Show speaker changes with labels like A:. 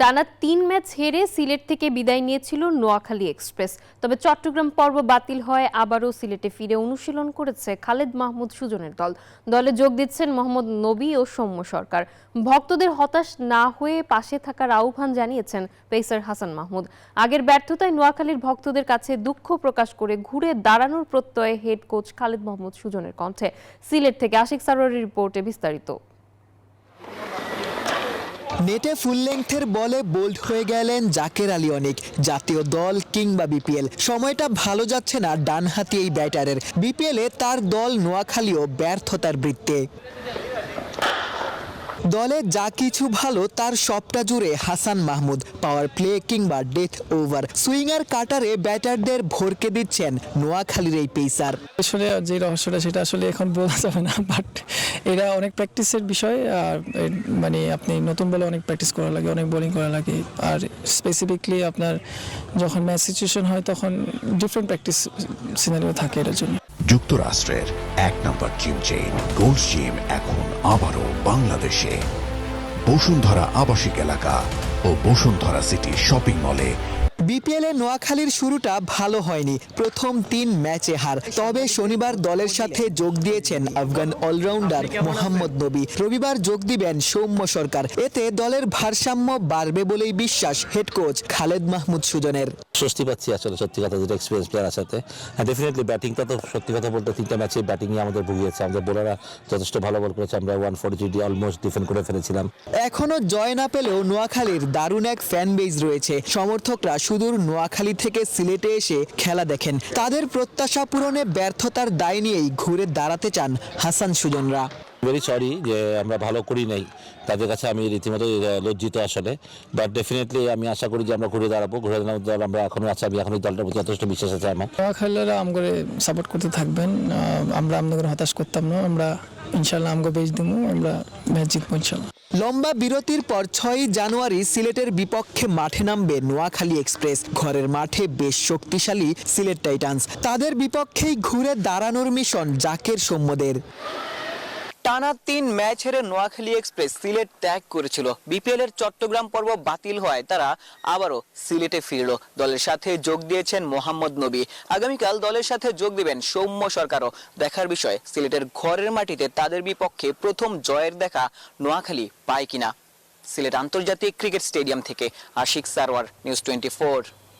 A: টানা ৩ ম্যাচ হেরে সিলেট থেকে বিদায় নিয়েছিল নোয়াখালী এক্সপ্রেস। তবে চট্টগ্রাম পর্ব বাতিল হয় আবারও সিলেটে ফিরে অনুশীলন করেছে খালেদ মাহমুদ সুজনের দল। দলে যোগ দিচ্ছেন মোহাম্মদ নবী ও সৌম্য সরকার। ভক্তদের হতাশ না হয়ে পাশে থাকার আহ্বান জানিয়েছেন পেসার হাসান মাহমুদ। আগের ব্যর্থতায় নোয়াখালীর ভক্তদের কাছে দুঃখ প্রকাশ করে ঘুরে দাঁড়ানোর প্রত্যয়ে হেড কোচ খালেদ মাহমুদ সুজনের কণ্ঠে। সিলেট থেকে আশিক সারোয়ারের রিপোর্টে বিস্তারিত।
B: নেটে ফুল লেংথের বলে বোল্ড হয়ে গেলেন জাকের আলী অনিক। জাতীয় দল কিংবা বিপিএল সময়টা ভালো যাচ্ছে না ডানহাতি এই ব্যাটারের। বিপিএলে তার দল নোয়াখালীও ব্যর্থতার বৃত্তে। দলে যা কিছু ভালো তার সবটা জুড়ে হাসান মাহমুদ। পাওয়ার প্লে কিংবা ডেথ ওভার সুইঙ্গার কাটারে ব্যাটারদের ভরকে দিচ্ছেন নোয়াখালীর এই পেসার।
C: আসলে যে রহস্যটা সেটা আসলে এখন বলা যাবে না, বাট এটা অনেক প্র্যাকটিসের বিষয়। আর মানে আপনি নতুন বলে অনেক প্র্যাকটিস করা লাগে, অনেক বোলিং করা লাগে। আর স্পেসিফিকলি আপনার যখন ম্যাচ সিচুয়েশন হয় তখন ডিফারেন্ট প্র্যাকটিস সিনারিও থাকে এটার জন্য।
D: যুক্তরাষ্ট্রের ১ নম্বর জিম চেইন গোল্ড জিম এখন আবারও বাংলাদেশে। বসুন্ধরা আবাসিক এলাকা ও বসুন্ধরা সিটি শপিং মলে।
B: বিপিএলে নোয়াখালীর শুরুটা ভালো হয়নি, প্রথম ৩ ম্যাচে হার। তবে শনিবার দলের সাথে যোগ দিয়েছেন আফগান অলরাউন্ডার মোহাম্মদ নবী। রবিবার যোগ দিবেন সৌম্য সরকার। এতে দলের ভারসাম্য বাড়বে বলেই বিশ্বাস হেড কোচ খালেদ মাহমুদ সুজনের।
E: স্বস্তি পাচ্ছি আসলে, সত্যি কথা যেটা এক্সপিরিয়েন্স প্লেয়ারের সাথে। ডেফিনেটলি ব্যাটিংটা তো সত্যি কথা বলতে 3টা ম্যাচে ব্যাটিংয়ে আমাদের ভুগিয়েছে। আমাদের বোলাররা যথেষ্ট ভালো বল করেছে। আমরা 143 অলমোস্ট ডিফেন্ড করে ফেলেছিলাম।
B: এখনো জয় না পেলেও নোয়াখালীর দারুণ এক ফ্যান বেজ রয়েছে। সমর্থকরা সুদূর নোয়াখালী থেকে সিলেটে এসে খেলা দেখেন। তাদের প্রত্যাশা পূরণে ব্যর্থতার দায় নিয়েই ঘুরে দাঁড়াতে চান হাসান সুজনরা।
E: ভেরি সরি যে আমরা ভালো করি নাই, তাদের কাছে আমি রীতিমতো লজ্জিত আসলে। বাট ডেফিনেটলি আমি আশা করি যে আমরা ঘুরে দাঁড়াবো। ঘুরে দাঁড়ানোর দল আমরা এখনো আছি। আমি এখন এই দলটার প্রতি যথেষ্ট বিশ্বাস আছে আমার।
C: নোয়াখালীরা আমগরে সাপোর্ট করতে থাকবেন। আমরা আমাদের হতাশ করতাম না। আমরা ইনশাল্লাহ আমগো বেচ দেবো, আমরা ম্যাচ জিতবো ইনশাল্লাহ।
B: লম্বা বিরতির পর 6 জানুয়ারি সিলেটের বিপক্ষে মাঠে নামবে নোয়াখালী এক্সপ্রেস। ঘরের মাঠে বেশ শক্তিশালী সিলেট টাইটান্স। তাদের বিপক্ষেই ঘুরে দাঁড়ানোর মিশন জাকের সৌম্যদের। টানা ৩ ম্যাচ হেরে নোয়াখালী এক্সপ্রেস সিলেট ত্যাগ করেছিল। বিপিএল এর চট্টগ্রাম পর্ব বাতিল হয় তারা আবারও সিলেটে ফিরল। দলের সাথে যোগ দিয়েছেন মোহাম্মদ নবী। আগামীকাল দলের সাথে যোগ দিবেন সৌম্য সরকারও। দেখার বিষয় সিলেটের ঘরের মাটিতে তাদের বিপক্ষে প্রথম জয়ের দেখা নোয়াখালী পায় কিনা। সিলেট আন্তর্জাতিক ক্রিকেট স্টেডিয়াম থেকে আশিক সারওয়ার, নিউজ 24।